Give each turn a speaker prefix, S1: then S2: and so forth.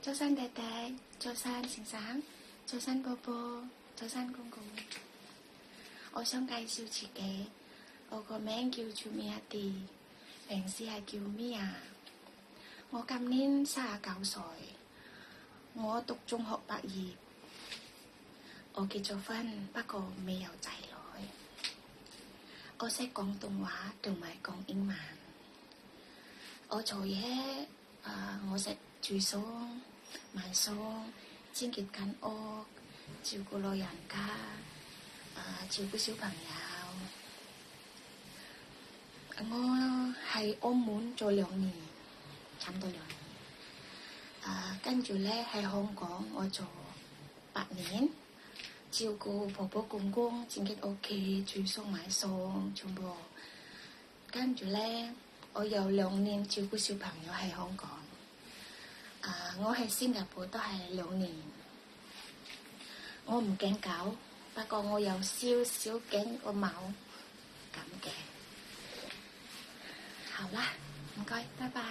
S1: 早晨弟弟，早晨先生，早晨波波，早晨公公。我想介紹自己，我個名叫做米亞蒂，平時係叫米亞。我今年39歲，我讀中學畢業，我結咗婚，不過未有仔女。我識廣東話同埋講英文。我做嘢，我識煮餸、買餸、清潔間屋、照顧老人家，照顧小朋友。我喺澳門做2年，差唔多2年。跟住咧喺香港我做8年，照顧婆婆公公，清潔屋企、煮餸買餸，全部。跟住咧我有2年照顧小朋友喺香港。我喺新加坡都係2年。我唔驚狗，不過我有少少驚個貓咁嘅。好啦，唔該，拜拜。